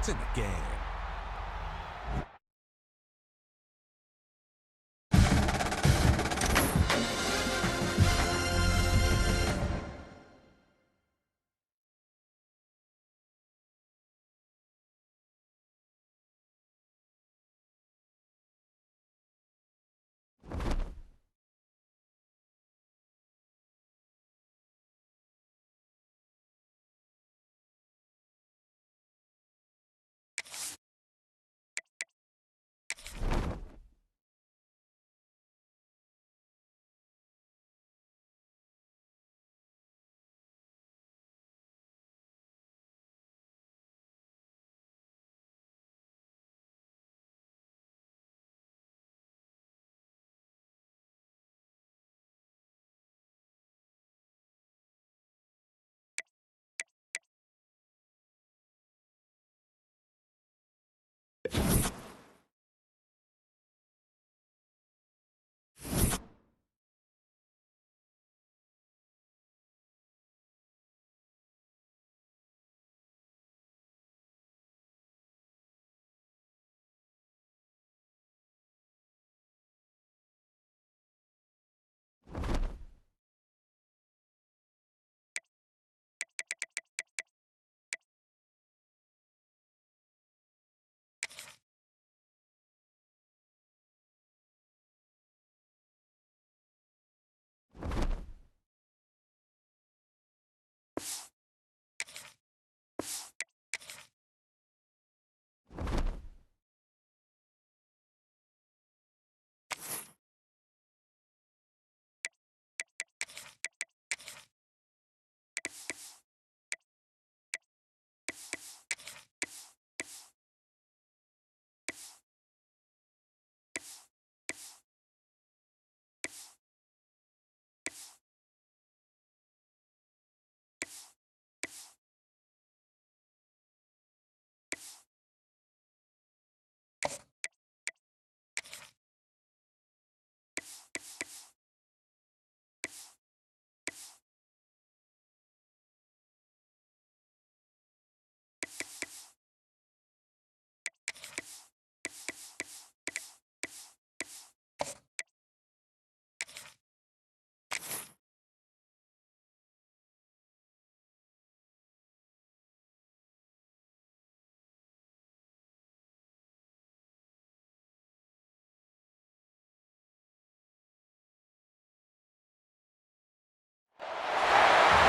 points in the game.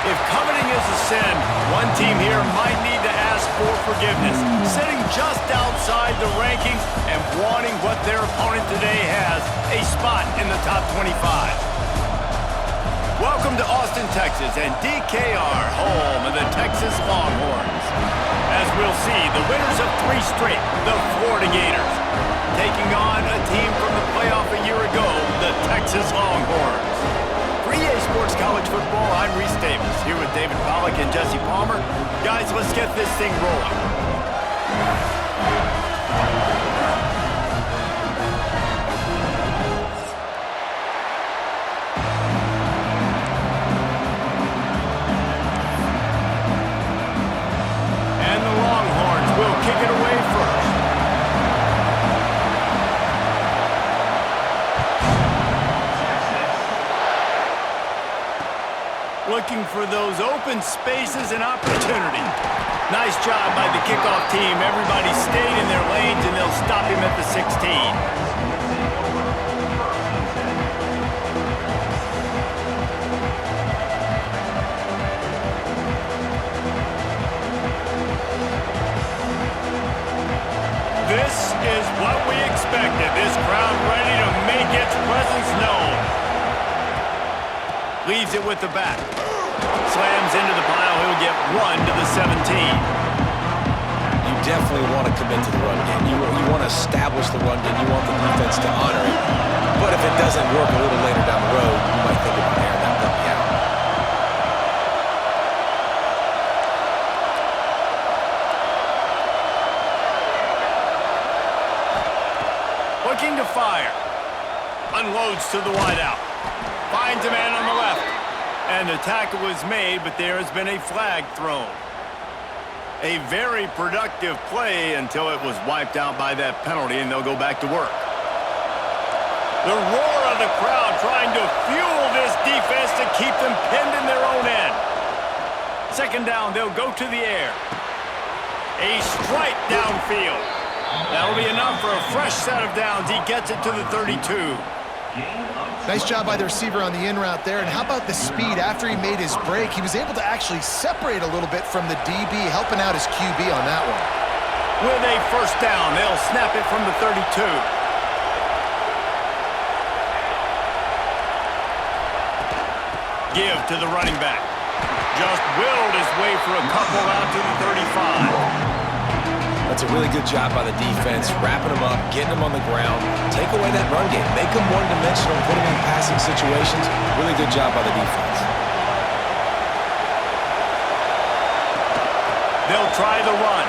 If coveting is a sin, one team here might need to ask for forgiveness, sitting just outside the rankings and wanting what their opponent today has, a spot in the top 25. Welcome to Austin, Texas, and DKR, home of the Texas Longhorns. As we'll see, the winners of 3 straight, the Florida Gators, taking on a team from the playoff a year ago, the Texas Longhorns. For EA Sports College Football, I'm Reese Davis, here with David Pollack and Jesse Palmer. Guys, let's get this thing rolling. And the Longhorns will kick it away first. Looking for those open spaces and opportunity. Nice job by the kickoff team. Everybody stayed in their lanes, and they'll stop him at the 16. This is what we expected. This crowd ready to make its presence known. Leaves it with the back. Slams into the pile. He'll get 1 to the 17. You definitely want to commit to the run game. You want to establish the run game. You want the defense to honor it. But if it doesn't work a little later down the road, you might think about airing that puppy out. Looking to fire. Unloads to the wideout. Finds a man on the left. And the tackle was made, but there has been a flag thrown. A very productive play until it was wiped out by that penalty, and they'll go back to work. The roar of the crowd trying to fuel this defense to keep them pinned in their own end. Second down, they'll go to the air. A strike downfield. That'll be enough for a fresh set of downs. He gets it to the 32. Nice job by the receiver on the in route there. And how about the speed? After he made his break, he was able to actually separate a little bit from the DB, helping out his QB on that one. With a first down, they'll snap it from the 32. Give to the running back. Just willed his way for a couple out to the 35. That's a really good job by the defense, wrapping them up, getting them on the ground, take away that run game, make them one-dimensional, put them in passing situations. Really good job by the defense. They'll try the run.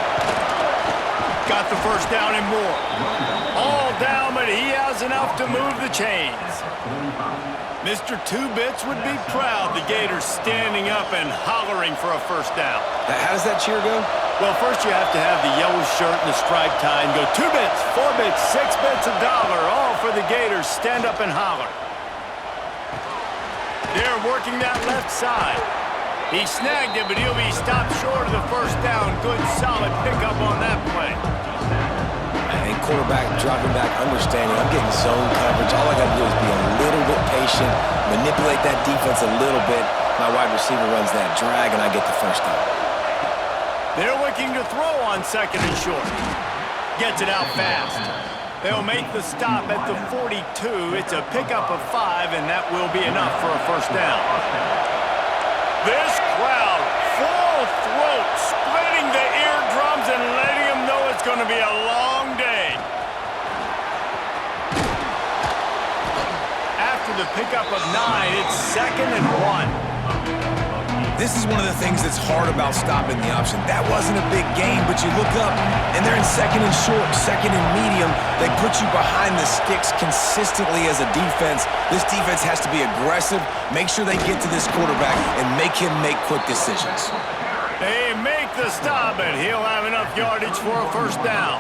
Got the first down and more. All down, but he has enough to move the chains. Mr. Two-Bits would be proud the Gators standing up and hollering for a first down. How does that cheer go? Well, first you have to have the yellow shirt and the striped tie and go 2 bits, 4 bits, 6 bits, $1, all for the Gators. Stand up and holler. They're working that left side. He snagged it, but he'll be stopped short of the first down. Good, solid pickup on that play. And quarterback dropping back, understanding I'm getting zone coverage. All I got to do is be a little bit patient, manipulate that defense a little bit. My wide receiver runs that drag, and I get the first down. They're looking to throw on second and short. Gets it out fast. They'll make the stop at the 42. It's a pickup of 5, and that will be enough for a first down. This crowd, full throat, splitting the eardrums and letting them know it's going to be a long day. After the pickup of 9, it's second and 1. This is one of the things that's hard about stopping the option. That wasn't a big gain, but you look up, and they're in second and short, second and medium. They put you behind the sticks consistently as a defense. This defense has to be aggressive, make sure they get to this quarterback, and make him make quick decisions. They make the stop, and he'll have enough yardage for a first down.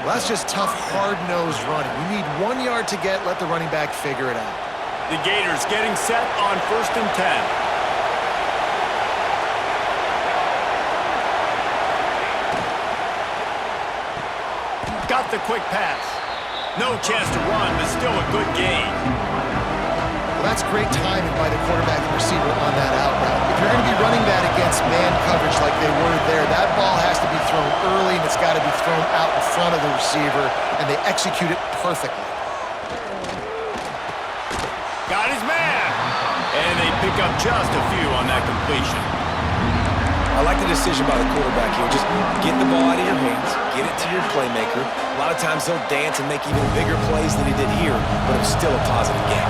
Well, that's just tough, hard-nosed running. You need 1 yard to get, let the running back figure it out. The Gators getting set on first and 10. Got the quick pass. No chance to run, but still a good gain. Well, that's great timing by the quarterback and receiver on that out route. If you're going to be running that against man coverage like they were there, that ball has to be thrown early, and it's got to be thrown out in front of the receiver, and they execute it perfectly. Got his man. And they pick up just a few on that completion. I like the decision by the quarterback here. Just get the ball out of your hands, get it to your playmaker. A lot of times he'll dance and make even bigger plays than he did here, but it was still a positive game.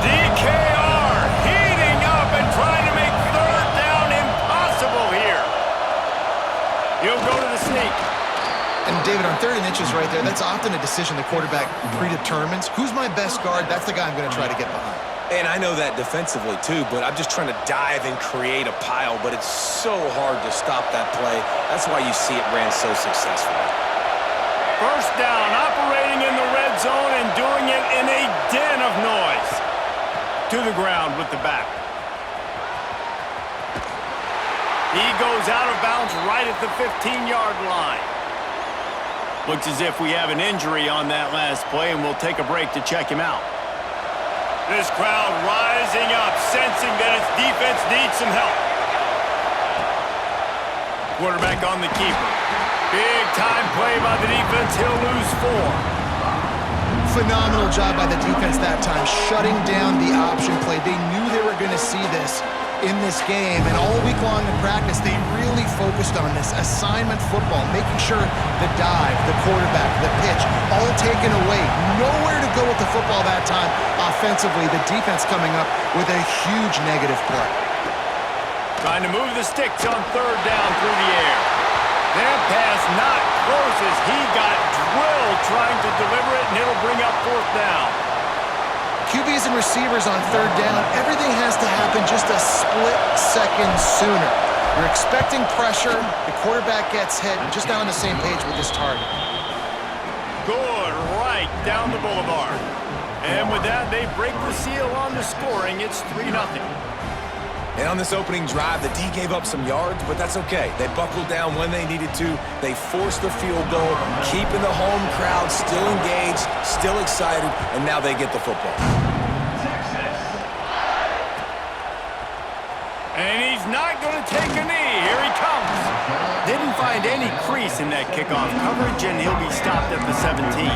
DKR heating up and trying to make third down impossible here. He'll go to the sneak. And David, on 3rd and inches right there, that's often a decision the quarterback predetermines. Who's my best guard? That's the guy I'm going to try to get behind. And I know that defensively too, but I'm just trying to dive and create a pile, but it's so hard to stop that play. That's why you see it ran so successfully. First down, operating in the red zone and doing it in a den of noise. To the ground with the back. He goes out of bounds right at the 15-yard line. Looks as if we have an injury on that last play, and we'll take a break to check him out. This crowd rising up, sensing that its defense needs some help. Quarterback on the keeper. Big time play by the defense. He'll lose 4. Phenomenal job by the defense that time, shutting down the option play. They knew they were going to see this in this game, and all week long in practice, they really focused on this assignment football, making sure the dive, the quarterback, the pitch, all taken away. Nowhere to go with the football that time offensively. The defense coming up with a huge negative play. Trying to move the sticks on 3rd down through the air. That pass not close as he got drilled trying to deliver it, and it'll bring up 4th down. QBs and receivers on 3rd down, everything has to happen just a split second sooner. You're expecting pressure. The quarterback gets hit. Just not on the same page with his target. Good, right down the boulevard. And with that, they break the seal on the scoring. It's 3-0. And on this opening drive, the D gave up some yards, but that's okay. They buckled down when they needed to. They forced the field goal, keeping the home crowd still engaged, still excited, and now they get the football. And he's not going to take a knee. Here he comes. Didn't find any crease in that kickoff coverage, and he'll be stopped at the 17.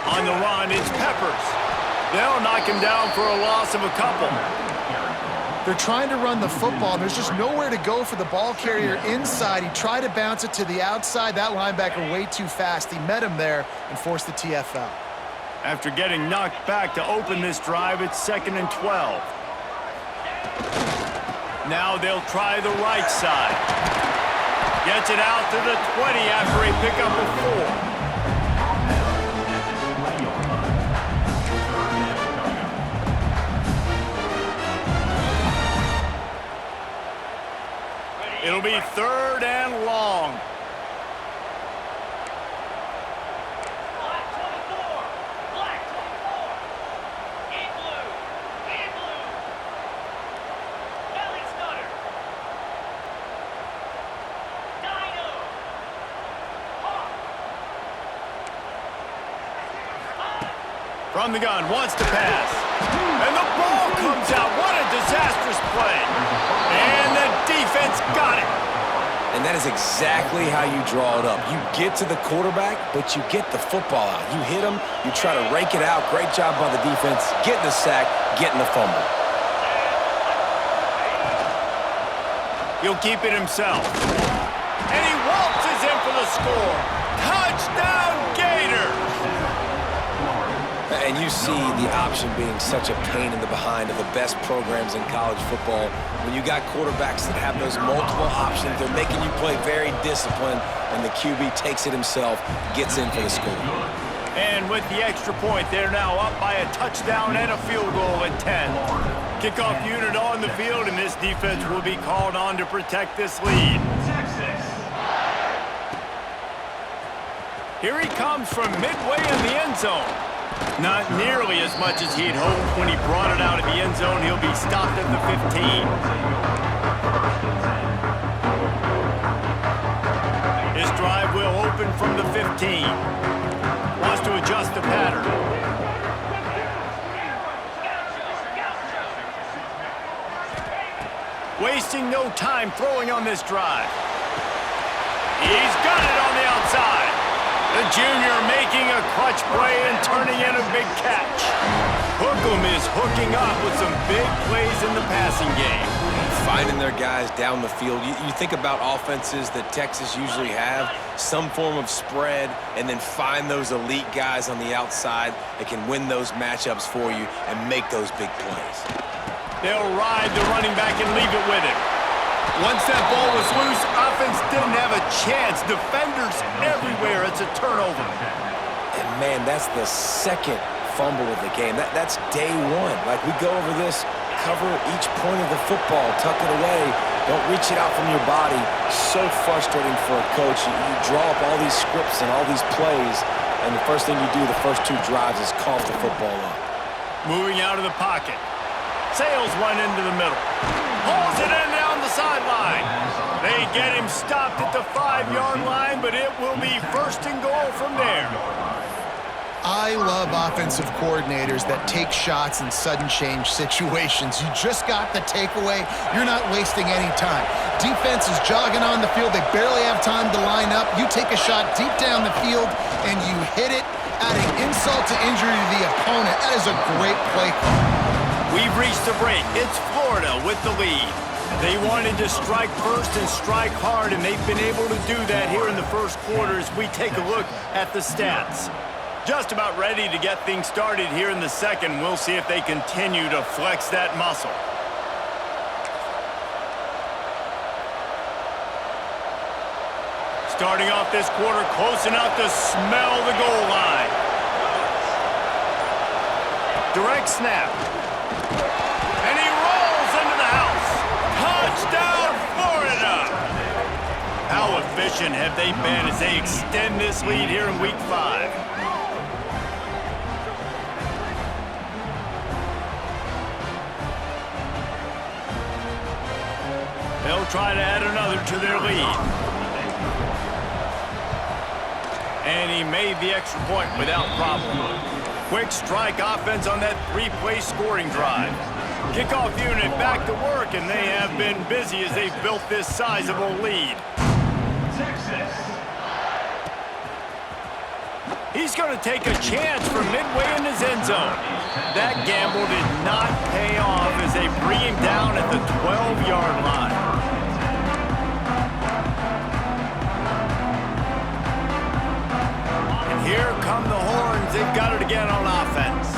On the run, it's Peppers. They'll knock him down for a loss of a couple. They're trying to run the football. There's just nowhere to go for the ball carrier inside. He tried to bounce it to the outside. That linebacker way too fast. He met him there and forced the TFL. After getting knocked back to open this drive, it's 2nd and 12. Now they'll try the right side. Gets it out to the 20 after a pickup of 4. It'll be 3rd and long. Black 24. Black 24. In blue. In blue. Belly stutter. Dino. Hawk. From the gun, wants to pass. And the ball comes out. What a disastrous play. And the defense got it. And that is exactly how you draw it up. You get to the quarterback, but you get the football out. You hit him, you try to rake it out. Great job by the defense, getting the sack, getting the fumble. He'll keep it himself. And he waltzes in for the score. Touchdown, Gators! And you see the option being such a pain in the behind of the best programs in college football. When you got quarterbacks that have those multiple options, they're making you play very disciplined, and the QB takes it himself, gets in for the score. And with the extra point, they're now up by a touchdown and a field goal at 10. Kickoff unit on the field, and this defense will be called on to protect this lead. Here he comes from midway in the end zone. Not nearly as much as he'd hoped. When he brought it out of the end zone, he'll be stopped at the 15. His drive will open from the 15. Wants to adjust the pattern. Wasting no time throwing on this drive. He's got it on the outside. The junior making a clutch play and turning in a big catch. Hookem is hooking up with some big plays in the passing game. Finding their guys down the field. You think about offenses that Texas usually have, some form of spread, and then find those elite guys on the outside that can win those matchups for you and make those big plays. They'll ride the running back and leave it with him. Once that ball was loose, offense didn't have a chance. Defenders everywhere. It's a turnover. And, man, that's the second fumble of the game. That's day one. Like, we go over this, cover each point of the football, tuck it away. Don't reach it out from your body. So frustrating for a coach. You draw up all these scripts and all these plays, and the first thing you do the first 2 drives is cough the football up. Moving out of the pocket. Sails one into the middle. Pulls it in down the sideline. They get him stopped at the 5-yard line, but it will be 1st and goal from there. I love offensive coordinators that take shots in sudden change situations. You just got the takeaway. You're not wasting any time. Defense is jogging on the field. They barely have time to line up. You take a shot deep down the field, and you hit it, adding insult to injury to the opponent. That is a great play call. We've reached the break. It's Florida with the lead. They wanted to strike first and strike hard, and they've been able to do that here in the first quarter as we take a look at the stats. Just about ready to get things started here in the second. We'll see if they continue to flex that muscle. Starting off this quarter close enough to smell the goal line. Direct snap. And he rolls into the house. Touchdown, Florida! How efficient have they been as they extend this lead here in Week 5? They'll try to add another to their lead. And he made the extra point without problem. Quick strike offense on that three-play scoring drive. Kickoff unit back to work, and they have been busy as they've built this sizable lead. Texas. He's going to take a chance from midway in his end zone. That gamble did not pay off as they bring him down at the 12-yard line. Here come the horns. They've got it again on offense.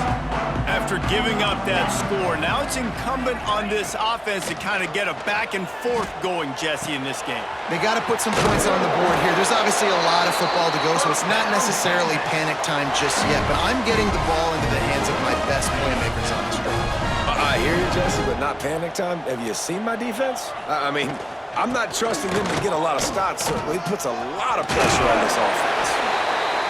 After giving up that score, now it's incumbent on this offense to kind of get a back and forth going, Jesse, in this game. They got to put some points on the board here. There's obviously a lot of football to go, so it's not necessarily panic time just yet, but I'm getting the ball into the hands of my best playmakers on this drive. I hear you, Jesse, but not panic time. Have you seen my defense? I mean, I'm not trusting them to get a lot of stops, so it puts a lot of pressure on this offense.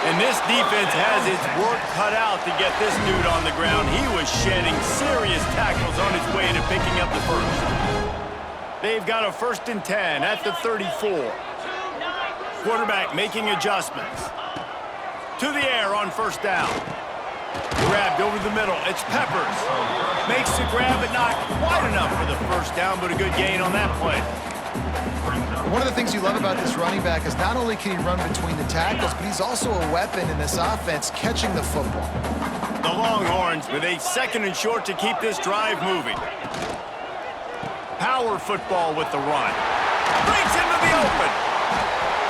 And this defense has its work cut out to get this dude on the ground. He was shedding serious tackles on his way to picking up the first. They've got a 1st and 10 at the 34. Quarterback making adjustments. To the air on 1st down. Grabbed over the middle. It's Peppers. Makes the grab, but not quite enough for the 1st down, but a good gain on that play. One of the things you love about this running back is not only can he run between the tackles, but he's also a weapon in this offense catching the football. The Longhorns with a 2nd and short to keep this drive moving. Power football with the run. Breaks into the open.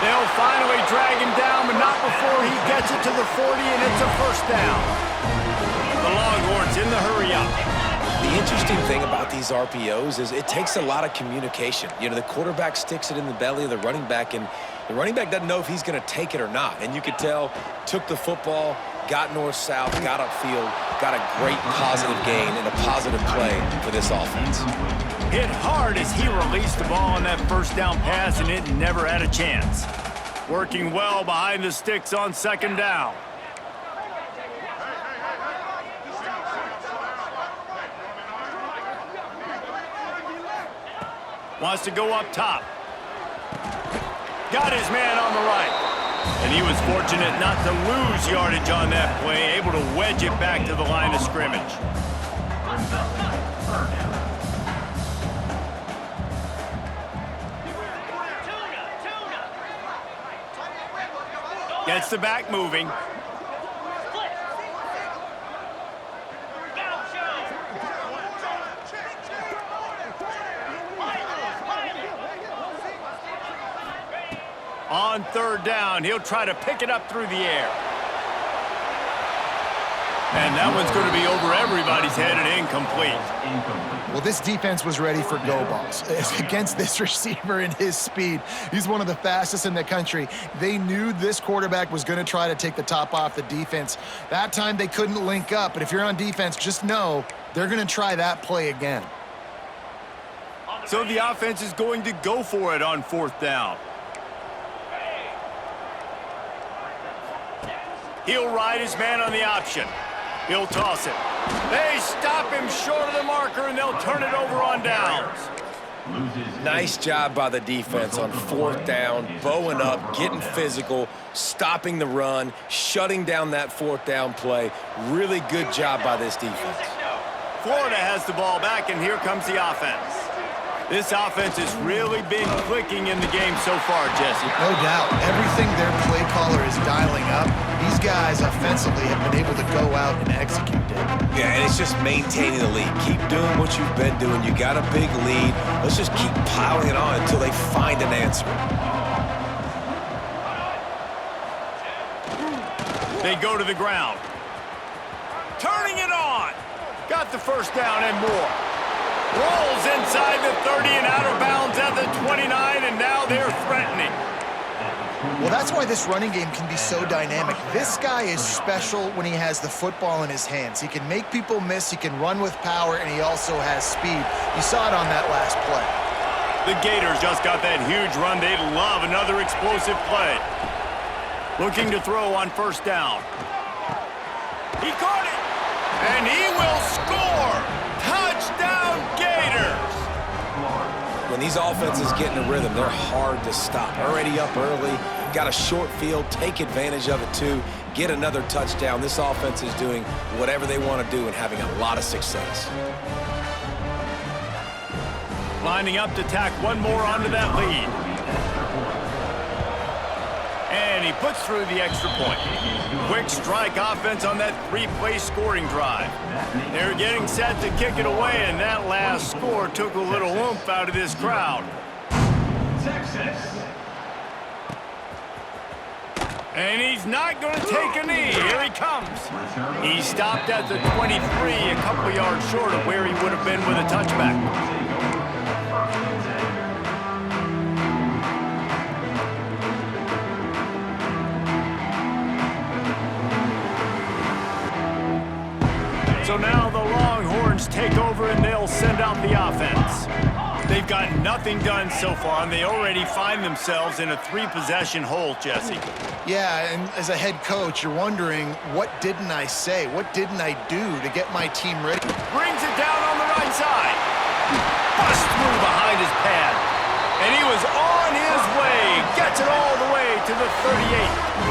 They'll finally drag him down, but not before he gets it to the 40, and it's a 1st down. The Longhorns in the hurry up. The interesting thing about these RPOs is it takes a lot of communication. You know, the quarterback sticks it in the belly of the running back, and the running back doesn't know if he's going to take it or not. And you could tell, took the football, got north-south, got upfield, got a great positive gain and a positive play for this offense. Hit hard as he released the ball on that 1st down pass, and it never had a chance. Working well behind the sticks on 2nd down. Wants to go up top. Got his man on the right. And he was fortunate not to lose yardage on that play, able to wedge it back to the line of scrimmage. Gets the back moving. On 3rd down, he'll try to pick it up through the air. And that one's going to be over everybody's head and incomplete. Well, this defense was ready for go balls. Against this receiver and his speed, he's one of the fastest in the country. They knew this quarterback was going to try to take the top off the defense. That time they couldn't link up, but if you're on defense, just know they're going to try that play again. So the offense is going to go for it on 4th down. He'll ride his man on the option. He'll toss it. They stop him short of the marker, and they'll turn it over on downs. Nice job by the defense on 4th down, bowing up, getting physical, stopping the run, shutting down that 4th down play. Really good job by this defense. Florida has the ball back, and here comes the offense. This offense has really been clicking in the game so far, Jesse. No doubt. Everything their play caller is dialing up, these guys offensively have been able to go out and execute it. Yeah, and it's just maintaining the lead. Keep doing what you've been doing. You got a big lead. Let's just keep piling it on until they find an answer. They go to the ground. Turning it on. Got the first down and more. Rolls inside the 30 and out of bounds at the 29, and now they're threatening. Well, that's why this running game can be so dynamic. This guy is special when he has the football in his hands. He can make people miss, he can run with power, and he also has speed. You saw it on that last play. The Gators just got that huge run. They love another explosive play. Looking to throw on first down. He caught it, and he will score. Touchdown, Gators! When these offenses get in a rhythm, they're hard to stop. Already up early, got a short field, take advantage of it too, get another touchdown. This offense is doing whatever they want to do and having a lot of success. Lining up to tack one more onto that lead. And he puts through the extra point. Quick strike offense on that three-play scoring drive. They're getting set to kick it away, and that last score took a little oomph out of this crowd. Texas. And he's not going to take a knee. Here he comes. He stopped at the 23, a couple yards short of where he would have been with a touchback. So now the Longhorns take over and they'll send out the offense. They've got nothing done so far, and they already find themselves in a three-possession hole, Jesse. Yeah, and as a head coach, you're wondering, what didn't I say? What didn't I do to get my team ready? Brings it down on the right side. Bust through behind his pad. And he was on his way. Gets it all the way to the 38.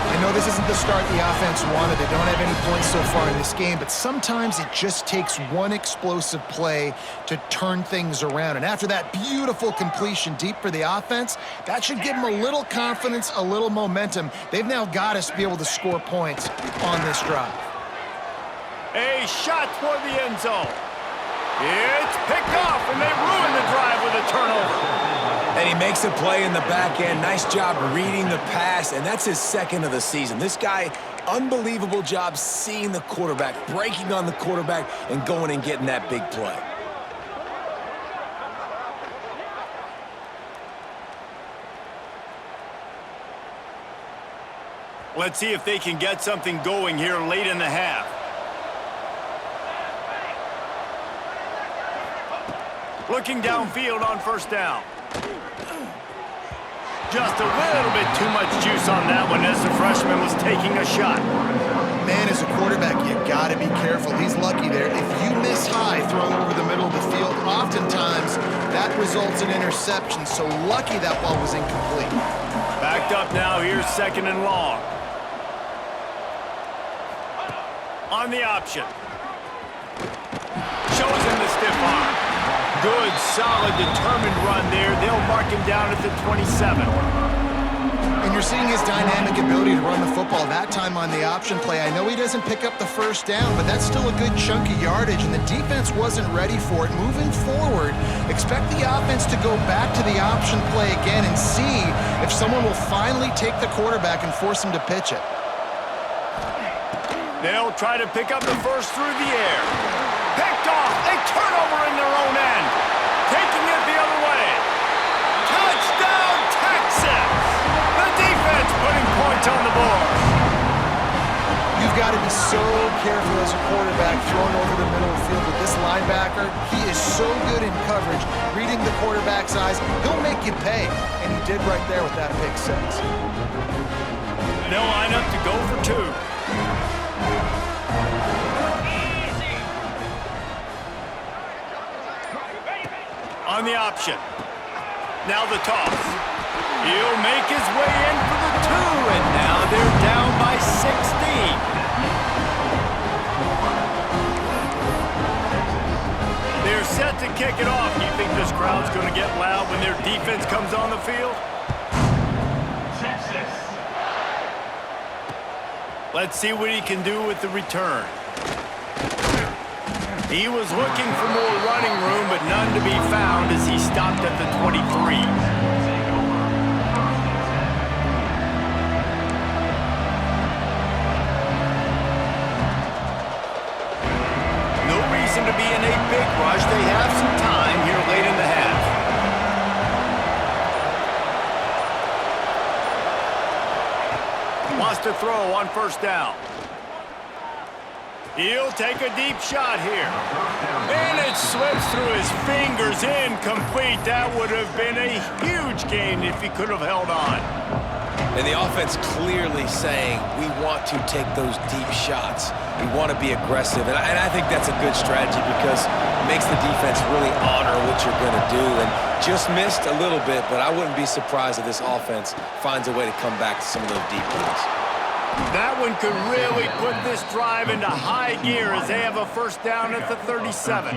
I know this isn't the start the offense wanted. They don't have any points so far in this game, but sometimes it just takes one explosive play to turn things around. And after that beautiful completion deep for the offense, that should give them a little confidence, a little momentum. They've now got us to be able to score points on this drive. A shot toward the end zone. It's picked off, and they ruin the drive with a turnover. And he makes a play in the back end. Nice job reading the pass, and that's his second of the season. This guy, unbelievable job seeing the quarterback, breaking on the quarterback, and going and getting that big play. Let's see if they can get something going here late in the half. Looking downfield on first down. Just a little bit too much juice on that one as the freshman was taking a shot. Man, as a quarterback, you got to be careful. He's lucky there. If you miss high throwing over the middle of the field, oftentimes that results in interception. So lucky that ball was incomplete. Backed up now. Here's second and long. On the option. Shows him the stiff arm. Good, solid, determined run there. They'll mark him down at the 27. And you're seeing his dynamic ability to run the football that time on the option play. I know he doesn't pick up the first down, but that's still a good chunk of yardage, and the defense wasn't ready for it. Moving forward, expect the offense to go back to the option play again and see if someone will finally take the quarterback and force him to pitch it. They'll try to pick up the first through the air. Picked off. A turnover in their own end. Taking it the other way. Touchdown, Texas! The defense putting points on the board. You've got to be so careful as a quarterback throwing over the middle of the field with this linebacker. He is so good in coverage, reading the quarterback's eyes. He'll make you pay, and he did right there with that pick six. They'll line up to go for two. On the option. Now the toss. He'll make his way in for the two, and now they're down by 16. They're set to to kick it off. Do you think this crowd's going to get loud when their defense comes on the field? Texas. Let's see what he can do with the return. He was looking for more running room, but none to be found as he stopped at the 23. No reason to be in a big rush. They have some time here late in the half. Wants to throw on first down. He'll take a deep shot here. And it slips through his fingers, incomplete. That would have been a huge gain if he could have held on. And the offense clearly saying, we want to take those deep shots. We want to be aggressive. And I think that's a good strategy because it makes the defense really honor what you're going to do. And just missed a little bit, but I wouldn't be surprised if this offense finds a way to come back to some of those deep ones. That one could really put this drive into high gear as they have a first down at the 37.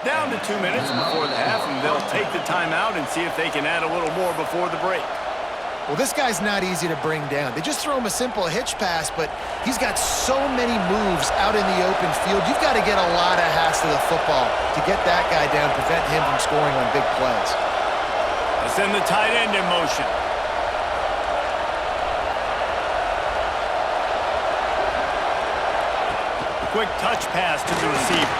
Down to 2 minutes before the half, and they'll take the timeout and see if they can add a little more before the break. Well, this guy's not easy to bring down. They just throw him a simple hitch pass, but he's got so many moves out in the open field. You've got to get a lot of hats to the football to get that guy down, prevent him from scoring on big plays. Let's send the tight end in motion. Quick touch pass to the receiver.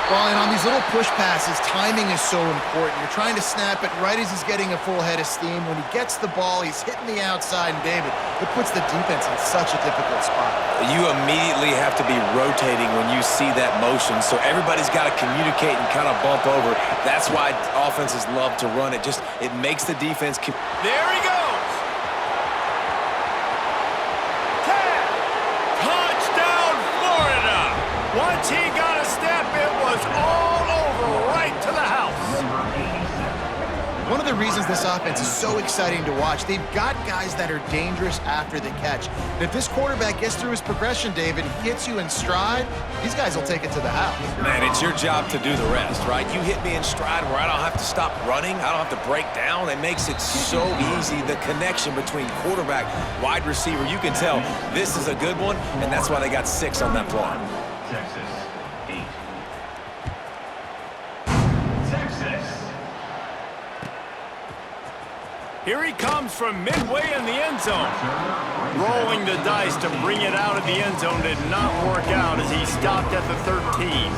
Well, and on these little push passes, timing is so important. You're trying to snap it right as he's getting a full head of steam. When he gets the ball, he's hitting the outside, and David, it puts the defense in such a difficult spot. You immediately have to be rotating when you see that motion, so everybody's got to communicate and kind of bump over. That's why offenses love to run it. It makes the defense... There he goes! Touchdown, Florida! Once he got a step, it was all over right to the house. One of the reasons this offense is so exciting to watch, they've got guys that are dangerous after the catch. And if this quarterback gets through his progression, David, hits you in stride, these guys will take it to the house. Man, it's your job to do the rest, right? You hit me in stride where I don't have to stop running. I don't have to break down. It makes it so easy, the connection between quarterback, wide receiver. You can tell this is a good one, and that's why they got 6 on that play. Texas, 8. Texas. Here he comes from midway in the end zone. Rolling the dice to bring it out of the end zone did not work out as he stopped at the 13.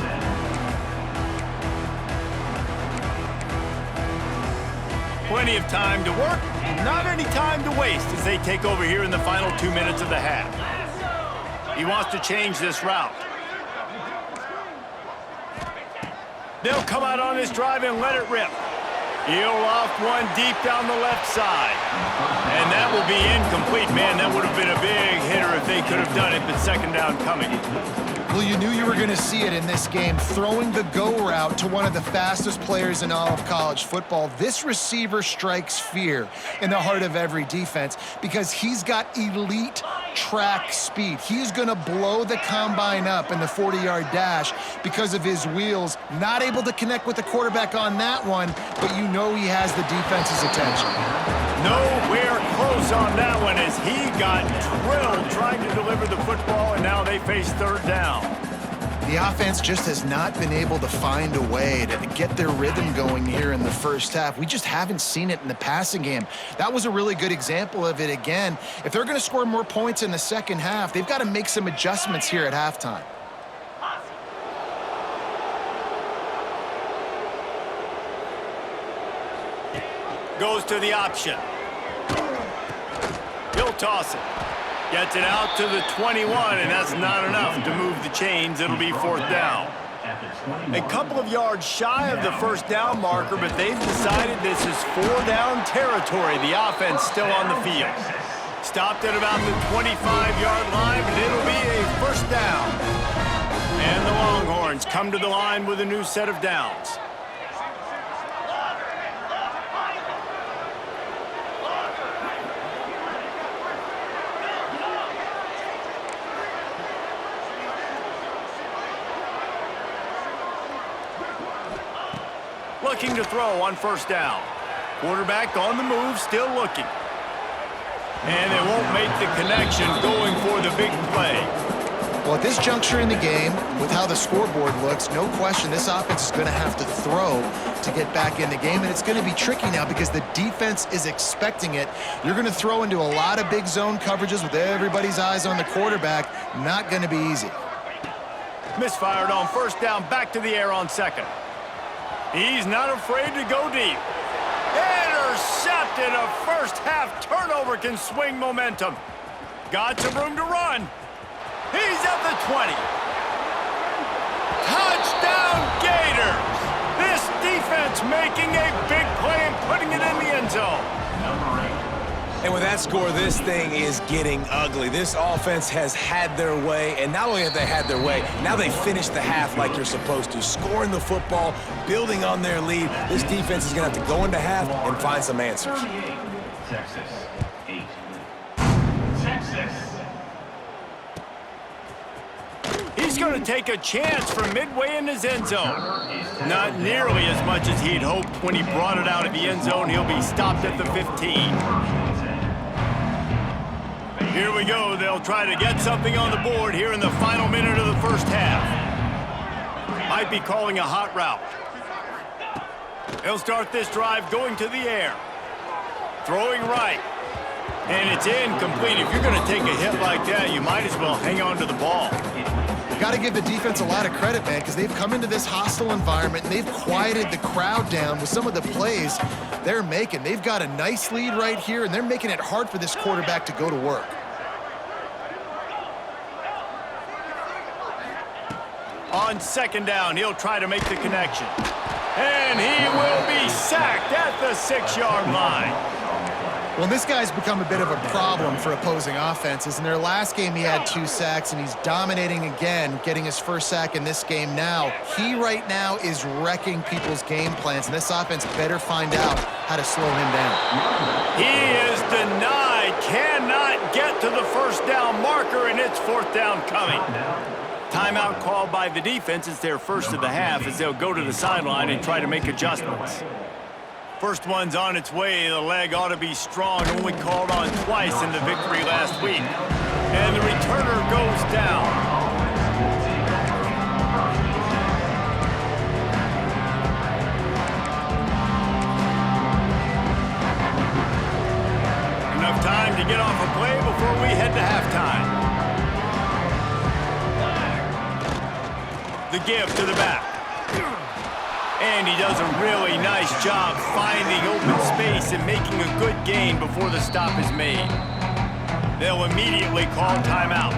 Plenty of time to work, not any time to waste as they take over here in the final 2 minutes of the half. He wants to change this route. They'll come out on this drive and let it rip. He'll loft one deep down the left side. And that will be incomplete. Man, that would have been a big hitter if they could have done it, but second down coming. Well, you knew you were going to see it in this game, throwing the go route to one of the fastest players in all of college football. This receiver strikes fear in the heart of every defense because he's got elite track speed. He's going to blow the combine up in the 40-yard dash because of his wheels. Not able to connect with the quarterback on that one, but you know he has the defense's attention. Nowhere close on that one as he got drilled trying to deliver the football, and now they face third down. The offense just has not been able to find a way to get their rhythm going here in the first half. We just haven't seen it in the passing game. That was a really good example of it again. If they're going to score more points in the second half, they've got to make some adjustments here at halftime. Goes to the option. He'll toss it. Gets it out to the 21, and that's not enough to move the chains. It'll be fourth down. A couple of yards shy of the first down marker, but they've decided this is 4-down territory. The offense still on the field. Stopped at about the 25-yard line, and it'll be a first down. And the Longhorns come to the line with a new set of downs. looking to throw on first down. Quarterback on the move, still looking. And they won't make the connection going for the big play. Well, at this juncture in the game, with how the scoreboard looks, no question this offense is going to have to throw to get back in the game, and it's going to be tricky now because the defense is expecting it. You're going to throw into a lot of big zone coverages with everybody's eyes on the quarterback. Not going to be easy. Misfired on first down, back to the air on second. He's not afraid to go deep. Intercepted. A first-half turnover can swing momentum. Got some room to run. He's at the 20. Touchdown, Gators! This defense making a big play and putting it in the end zone. And with that score, this thing is getting ugly. This offense has had their way, and not only have they had their way, now they finished the half like you're supposed to, scoring the football, building on their lead. This defense is going to have to go into half and find some answers. 38, Texas, 8. Texas. He's going to take a chance from midway in his end zone. Not nearly as much as he'd hoped when he brought it out of the end zone. He'll be stopped at the 15. Here we go. They'll try to get something on the board here in the final minute of the first half. Might be calling a hot route. He'll start this drive going to the air. Throwing right. And it's incomplete. If you're going to take a hit like that, you might as well hang on to the ball. Got to give the defense a lot of credit, man, because they've come into this hostile environment and they've quieted the crowd down with some of the plays they're making. They've got a nice lead right here, and they're making it hard for this quarterback to go to work. On second down, he'll try to make the connection. And he will be sacked at the 6-yard line. Well, this guy's become a bit of a problem for opposing offenses. In their last game, he had 2 sacks, and he's dominating again, getting his first sack in this game now. He right now is wrecking people's game plans, and this offense better find out how to slow him down. He is denied, cannot get to the first down marker, and it's fourth down coming. Timeout called by the defense. It's their first of the half as they'll go to the sideline and try to make adjustments. First one's on its way. The leg ought to be strong. Only called on twice in the victory last week. And the returner goes down. Enough time to get off a play before we head to halftime. The give to the back. And he does a really nice job finding open space and making a good gain before the stop is made. They'll immediately call timeout.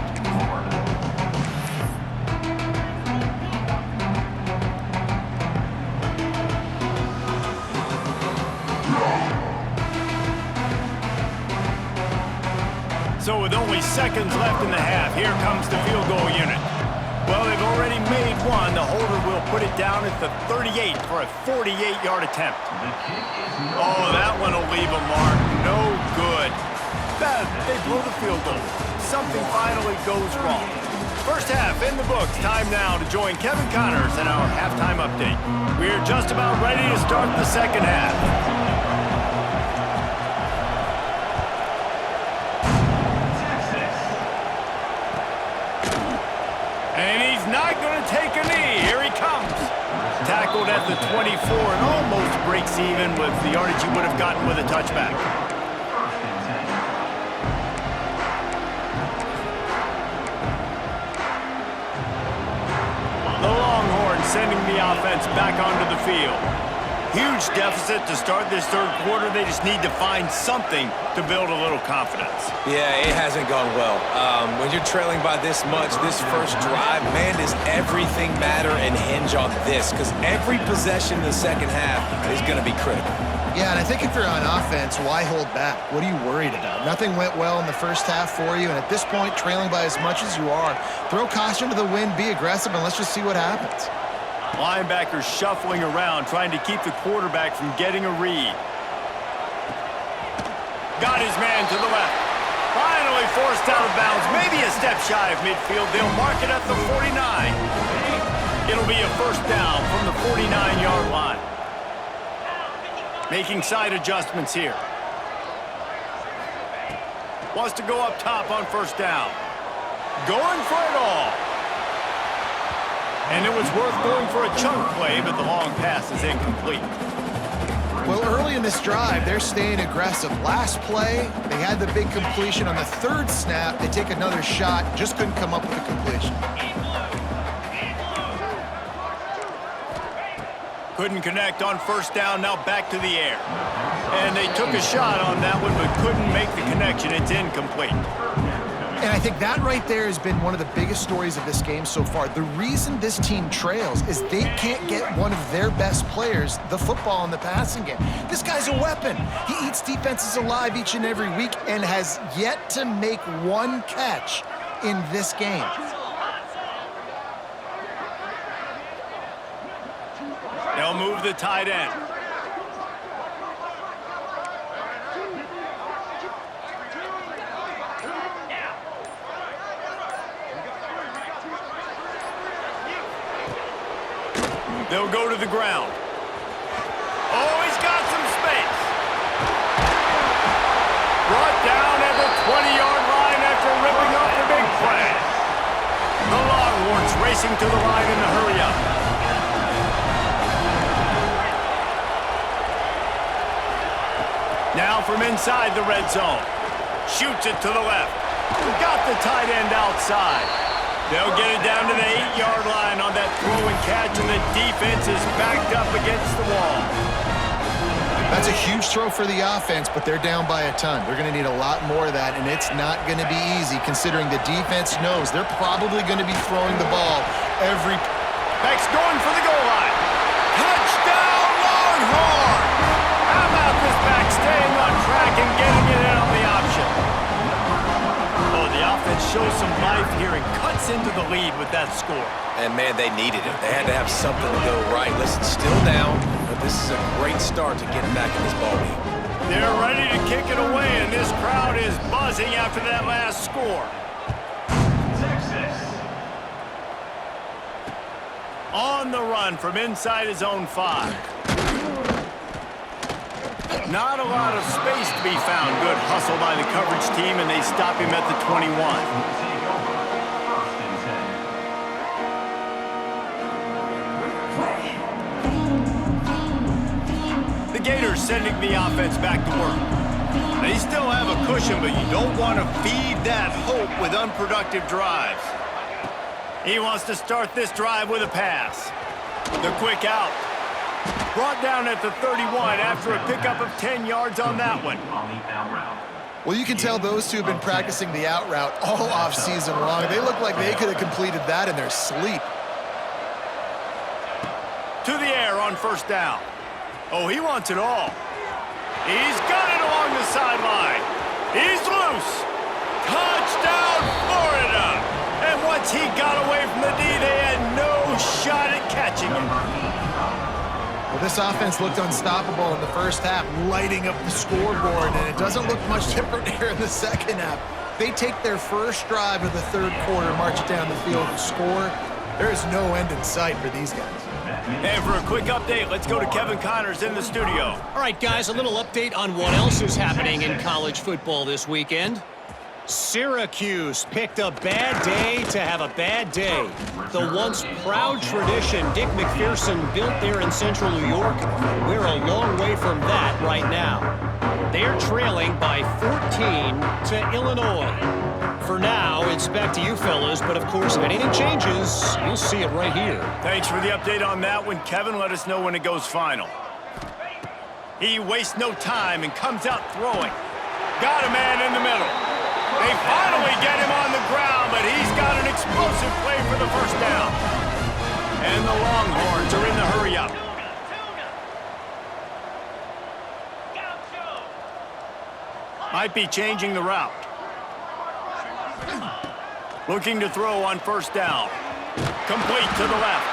So with only seconds left in the half, here comes the field goal unit. Well, they've already made one. The holder will put it down at the 38 for a 48-yard attempt. Oh, that one will leave a mark. No good. They blow the field goal. Something finally goes wrong. First half in the books. Time now to join Kevin Connors in our halftime update. We're just about ready to start the second half. Not going to take a knee. Here he comes. Tackled at the 24 and almost breaks even with the yardage he would have gotten with a touchback. The Longhorns sending the offense back onto the field. Huge deficit to start this third quarter. They just need to find something to build a little confidence. Yeah, it hasn't gone well. When you're trailing by this much, this first drive, man, does everything matter and hinge on this? Because every possession in the second half is going to be critical. Yeah, and I think if you're on offense, why hold back? What are you worried about? Nothing went well in the first half for you, and at this point, trailing by as much as you are, throw caution to the wind, be aggressive, and let's just see what happens. Linebackers shuffling around, trying to keep the quarterback from getting a read. Got his man to the left. Finally forced out of bounds, maybe a step shy of midfield. They'll mark it at the 49. It'll be a first down from the 49-yard line. Making side adjustments here. Wants to go up top on first down. Going for it all. And it was worth going for a chunk play, but the long pass is incomplete. Well, early in this drive, they're staying aggressive. Last play, they had the big completion. On the third snap, they take another shot, just couldn't come up with a completion. Couldn't connect on first down, now back to the air. And they took a shot on that one, but couldn't make the connection. It's incomplete. And I think that right there has been one of the biggest stories of this game so far. The reason this team trails is they can't get one of their best players the football in the passing game. This guy's a weapon. He eats defenses alive each and every week and has yet to make one catch in this game. They'll move the tight end. They'll go to the ground. Oh, he's got some space. Brought down at the 20-yard line after ripping off the big play. The Longhorns racing to the line in the hurry-up. Now from inside the red zone. Shoots it to the left. Got the tight end outside. They'll get it down to the 8-yard line on that throw and catch, and the defense is backed up against the wall. That's a huge throw for the offense, but they're down by a ton. They're going to need a lot more of that, and it's not going to be easy considering the defense knows they're probably going to be throwing the ball every... Beck's going for the goal line. Touchdown, Longhorns! How about this back staying on track and getting it in on the option? Oh, the offense shows some life here and cuts into the lead with that score. And, man, they needed it. They had to have something to go right. Listen, still down, but this is a great start to getting back in this ballgame. They're ready to kick it away, and this crowd is buzzing after that last score. Texas. On the run from inside his own 5. Not a lot of space to be found. Good hustle by the coverage team, and they stop him at the 21. The Gators sending the offense back to work. They still have a cushion, but you don't want to feed that hope with unproductive drives. He wants to start this drive with a pass. The quick out. Brought down at the 31 after a pickup of 10 yards on that one. Well, you can tell those two have been practicing the out route all off-season long. They look like they could have completed that in their sleep. To the air on first down. Oh, he wants it all. He's got it along the sideline. He's loose. Touchdown, Florida. And once he got away from the D, they had no shot at catching him. Well, this offense looked unstoppable in the first half, lighting up the scoreboard, and it doesn't look much different here in the second half. They take their first drive of the third quarter, march it down the field and score. There is no end in sight for these guys. And for a quick update, let's go to Kevin Connors in the studio. All right, guys, a little update on what else is happening in college football this weekend. Syracuse picked a bad day to have a bad day. The once proud tradition Dick McPherson built there in central New York, we're a long way from that right now. They're trailing by 14 to Illinois. For now, it's back to you fellas, but of course, if anything changes, you'll see it right here. Thanks for the update on that one, Kevin. Let us know when it goes final. He wastes no time and comes out throwing. Got a man in the middle. They finally get him on the ground, but he's got an explosive play for the first down. And the Longhorns are in the hurry-up. Might be changing the route. Looking to throw on first down. Complete to the left.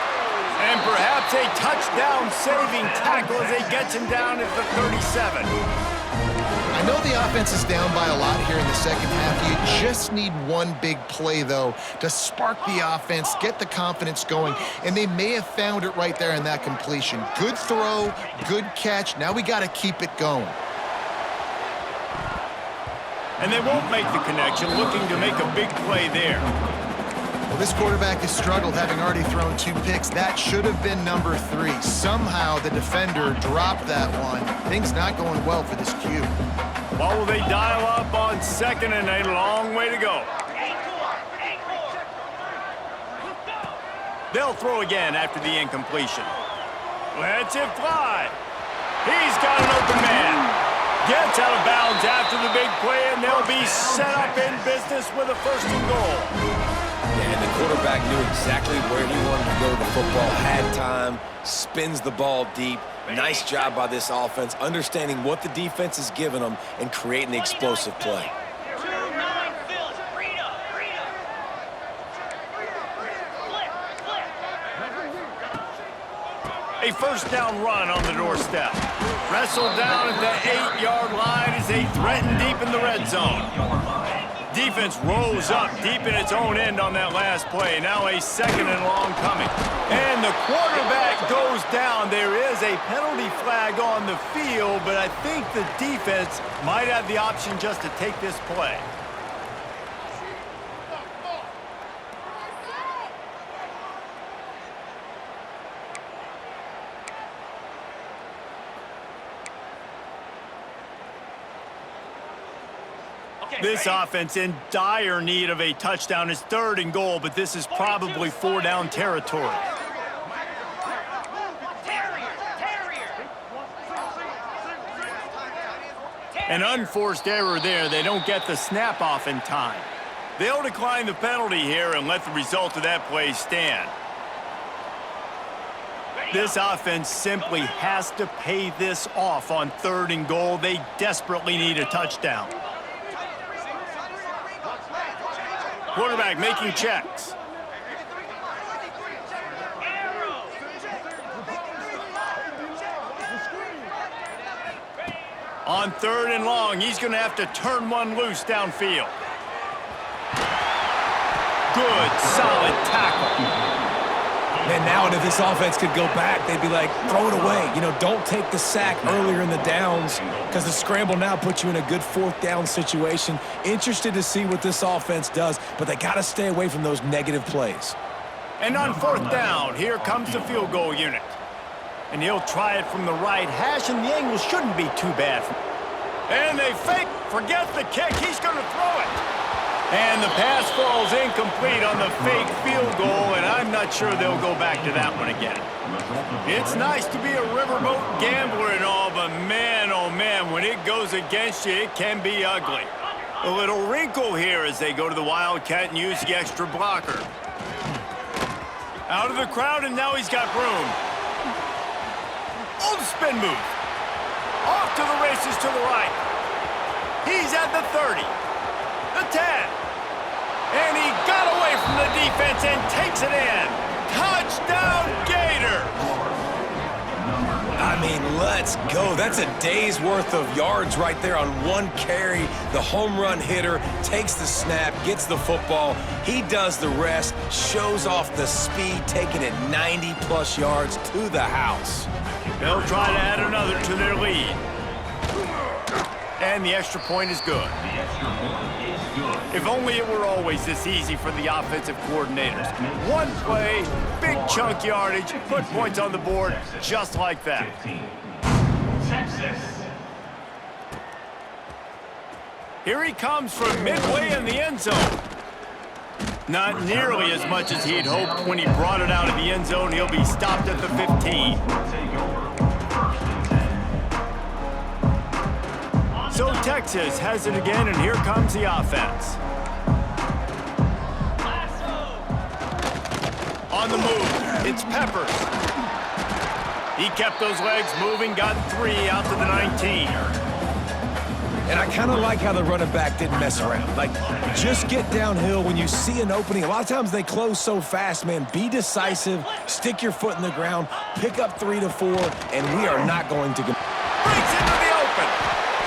And perhaps a touchdown-saving tackle as he gets him down at the 37. I know the offense is down by a lot here in the second half. You just need one big play, though, to spark the offense, get the confidence going, and they may have found it right there in that completion. Good throw, good catch. Now we got to keep it going. And they won't make the connection, looking to make a big play there. Well, this quarterback has struggled, having already thrown 2 picks. That should have been number 3. Somehow the defender dropped that one. Things not going well for this Q. Well, will they dial up on second and a long way to go? They'll throw again after the incompletion. Lets it fly. He's got an open man. Gets out of bounds after the big play, and they'll be set up in business with a 1st and goal. And the quarterback knew exactly where he wanted to go with the football, had time, spins the ball deep. Nice job by this offense, understanding what the defense is giving them and creating the explosive play. A 1st down run on the doorstep. Wrestled down at the 8-yard line as they threaten deep in the red zone. Defense rose up deep in its own end on that last play. Now a 2nd and long coming. And the quarterback goes down. There is a penalty flag on the field, but I think the defense might have the option just to take this play. This offense in dire need of a touchdown. Is 3rd and goal, but this is probably 4 down territory. An unforced error there. They don't get the snap off in time. They'll decline the penalty here and let the result of that play stand. This offense simply has to pay this off on 3rd and goal. They desperately need a touchdown. Quarterback making checks. On 3rd and long, he's going to have to turn one loose downfield. Good, solid tackle. Man, now if this offense could go back, they'd be like, throw it away. You know, don't take the sack earlier in the downs because the scramble now puts you in a good 4th down situation. Interested to see what this offense does, but they got to stay away from those negative plays. And on 4th down, here comes the field goal unit. And he'll try it from the right hash, and the angle shouldn't be too bad. And they fake, forget the kick. He's going to throw it. And the pass falls incomplete on the fake field goal, and I'm not sure they'll go back to that one again. It's nice to be a riverboat gambler and all, but man, oh man, when it goes against you, it can be ugly. A little wrinkle here as they go to the Wildcat and use the extra blocker. Out of the crowd, and now he's got room. Oh, the spin move. Off to the races to the right. He's at the 30. The 10. And he got away from the defense and takes it in. Touchdown, Gators! I mean, let's go. That's a day's worth of yards right there on one carry. The home run hitter takes the snap, gets the football. He does the rest, shows off the speed, taking it 90-plus yards to the house. They'll try to add another to their lead. And the extra point is good. If only it were always this easy for the offensive coordinators. One play, big chunk yardage, put points on the board just like that. Here he comes from midway in the end zone. Not nearly as much as he'd hoped when he brought it out of the end zone. He'll be stopped at the 15. So Texas has it again, and here comes the offense. On the move, it's Peppers. He kept those legs moving, got 3 out to the 19. And I kind of like how the running back didn't mess around. Like, just get downhill when you see an opening. A lot of times they close so fast, man. Be decisive, stick your foot in the ground, pick up 3 to 4, and we are not going to go. Breaks into the open.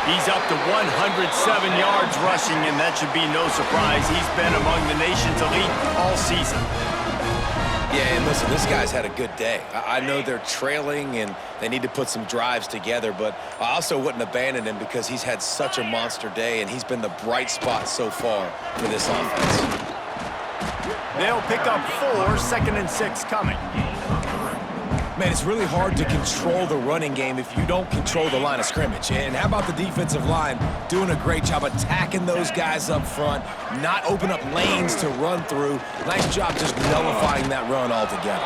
He's up to 107 yards rushing, and that should be no surprise. He's been among the nation's elite all season. Yeah, and listen, this guy's had a good day. I know they're trailing and they need to put some drives together, but I also wouldn't abandon him because he's had such a monster day, and he's been the bright spot so far for this offense. They'll pick up 4, 2nd and 6 coming. Man, it's really hard to control the running game if you don't control the line of scrimmage. And how about the defensive line doing a great job attacking those guys up front, not open up lanes to run through. Nice job just nullifying that run altogether.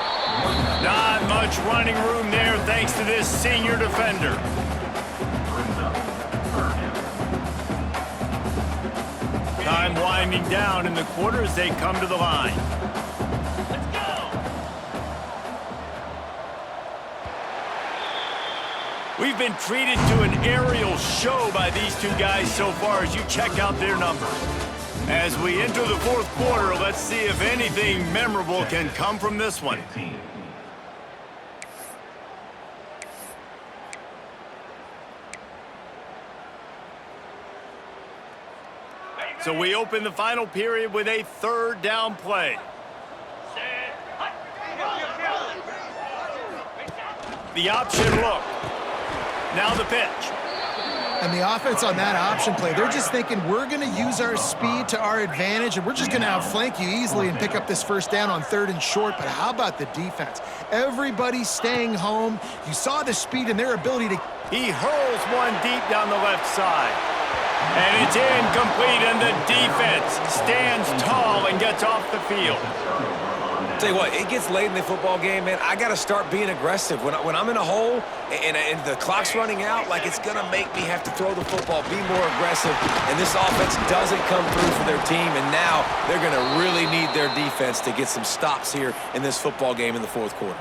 Not much running room there thanks to this senior defender. Time winding down in the quarter as they come to the line. We've been treated to an aerial show by these two guys so far as you check out their numbers. As we enter the 4th quarter, let's see if anything memorable can come from this one. So we open the final period with a 3rd down play. The option look. Now the pitch. And the offense on that option play, they're just thinking we're going to use our speed to our advantage, and we're just going to outflank you easily and pick up this 1st down on 3rd and short. But how about the defense? Everybody's staying home. You saw the speed and their ability to... He hurls one deep down the left side. And it's incomplete, and the defense stands tall and gets off the field. Tell you what, it gets late in the football game, man. I got to start being aggressive. When I'm in a hole and the clock's running out, like, it's going to make me have to throw the football, be more aggressive. And this offense doesn't come through for their team, and now they're going to really need their defense to get some stops here in this football game in the 4th quarter.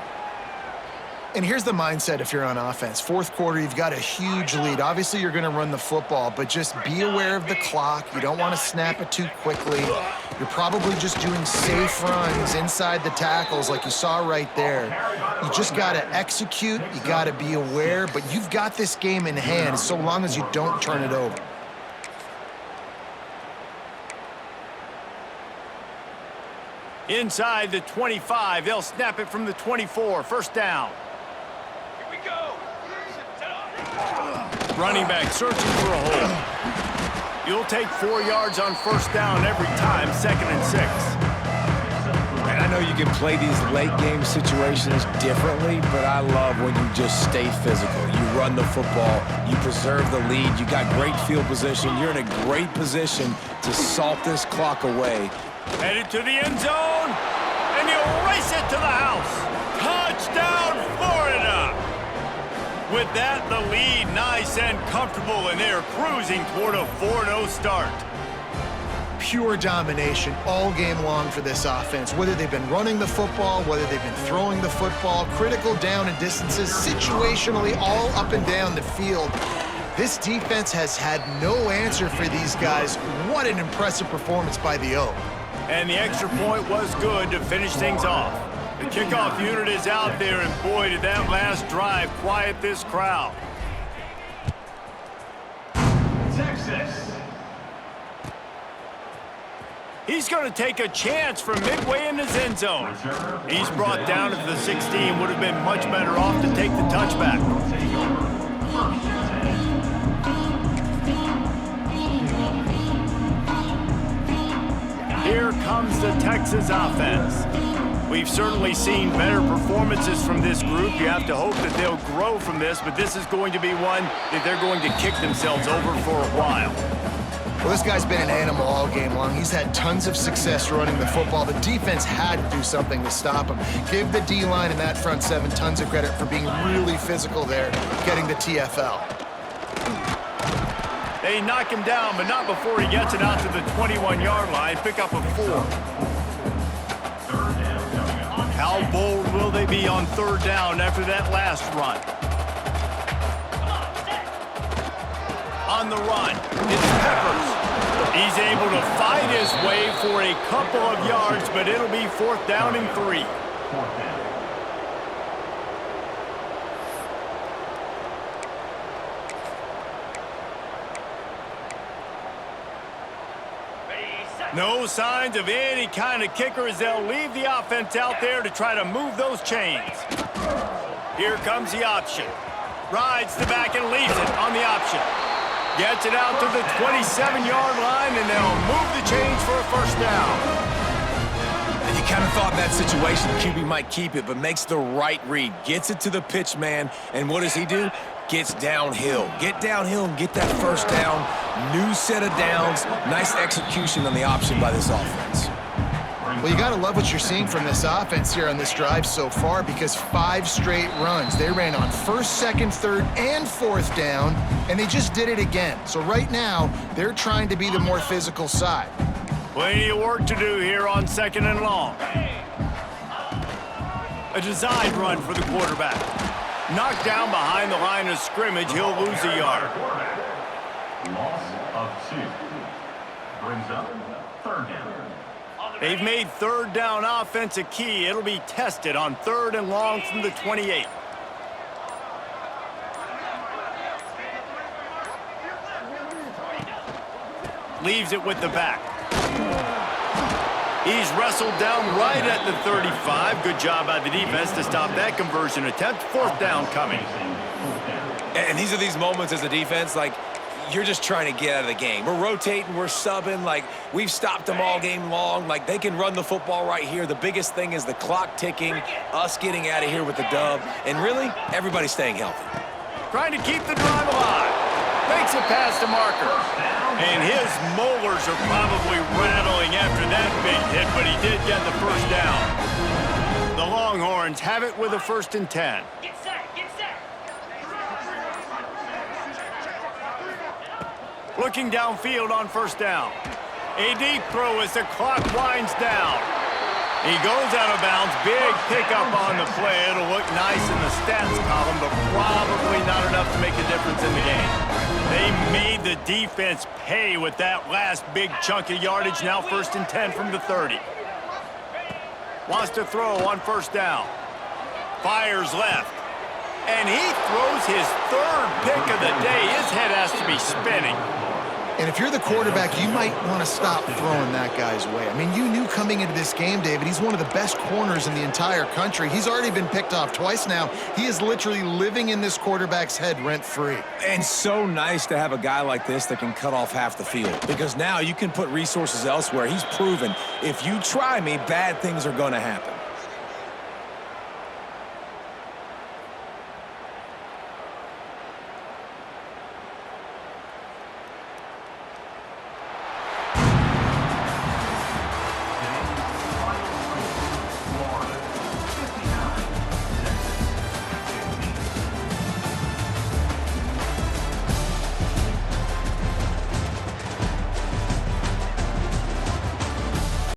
And here's the mindset if you're on offense. 4th quarter, you've got a huge lead. Obviously, you're going to run the football, but just be aware of the clock. You don't want to snap it too quickly. You're probably just doing safe runs inside the tackles like you saw right there. You just got to execute. You got to be aware, but you've got this game in hand so long as you don't turn it over. Inside the 25, they'll snap it from the 24. 1st down. Running back searching for a hole. You'll take 4 yards on 1st down every time, 2nd and 6. And I know you can play these late game situations differently, but I love when you just stay physical. You run the football, you preserve the lead, you got great field position, you're in a great position to salt this clock away. Headed to the end zone, and you race it to the house. Touchdown, Florida! With that, the lead nice and comfortable, and they're cruising toward a 4-0 start. Pure domination all game long for this offense. Whether they've been running the football, whether they've been throwing the football, critical down and distances, situationally all up and down the field. This defense has had no answer for these guys. What an impressive performance by the O. And the extra point was good to finish things off. The kickoff unit is out there, and boy, did that last drive quiet this crowd. Texas. He's going to take a chance from midway in his end zone. He's brought down to the 16. Would have been much better off to take the touchback. Here comes the Texas offense. We've certainly seen better performances from this group. You have to hope that they'll grow from this, but this is going to be one that they're going to kick themselves over for a while. Well, this guy's been an animal all game long. He's had tons of success running the football. The defense had to do something to stop him. Give the D-line and that front 7 tons of credit for being really physical there, getting the TFL. They knock him down, but not before he gets it out to the 21-yard line. Pick up a 4. How bold will they be on 3rd down after that last run? On the run, it's Peppers. He's able to fight his way for a couple of yards, but it'll be 4th down and 3. No signs of any kind of kicker as they'll leave the offense out there to try to move those chains. Here comes the option. Rides the back and leaves it on the option. Gets it out to the 27-yard line, and they'll move the chains for a first down. And you kind of thought in that situation QB might keep it, but makes the right read. Gets it to the pitch man, and what does he do? Gets downhill. Get downhill and get that first down. New set of downs. Nice execution on the option by this offense. Well, you got to love what you're seeing from this offense here on this drive so far, because 5 straight runs. They ran on first, second, third, and fourth down, and they just did it again. So right now, they're trying to be the more physical side. Plenty of work to do here on second and long. A designed run for the quarterback. Knocked down behind the line of scrimmage, he'll lose a yard. Loss of 2. Brings up third down. They've made third down offense a key. It'll be tested on third and long from the 28. Leaves it with the back. He's wrestled down right at the 35. Good job by the defense to stop that conversion attempt. Fourth down coming. And these are these moments as a defense, like, you're just trying to get out of the game. We're rotating, we're subbing, like, we've stopped them all game long. Like, they can run the football right here. The biggest thing is the clock ticking, us getting out of here with the dub, and really, everybody staying healthy. Trying to keep the drive alive. Makes it past the marker. And his molars are probably rattling after that big hit, but he did get the first down. The Longhorns have it with a 1st and 10. Get set, get set. Looking downfield on first down. A deep throw as the clock winds down. He goes out of bounds. Big pickup on the play. It'll look nice in the stats column, but probably not enough to make a difference in the game. They made the defense pay with that last big chunk of yardage. Now 1st and 10 from the 30. Wants to throw on first down. Fires left. And he throws his 3rd pick of the day. His head has to be spinning. And if you're the quarterback, you might want to stop throwing that guy's way. I mean, you knew coming into this game, David, he's one of the best corners in the entire country. He's already been picked off twice now. He is literally living in this quarterback's head rent-free. And so nice to have a guy like this that can cut off half the field, because now you can put resources elsewhere. He's proven if you try me, bad things are going to happen.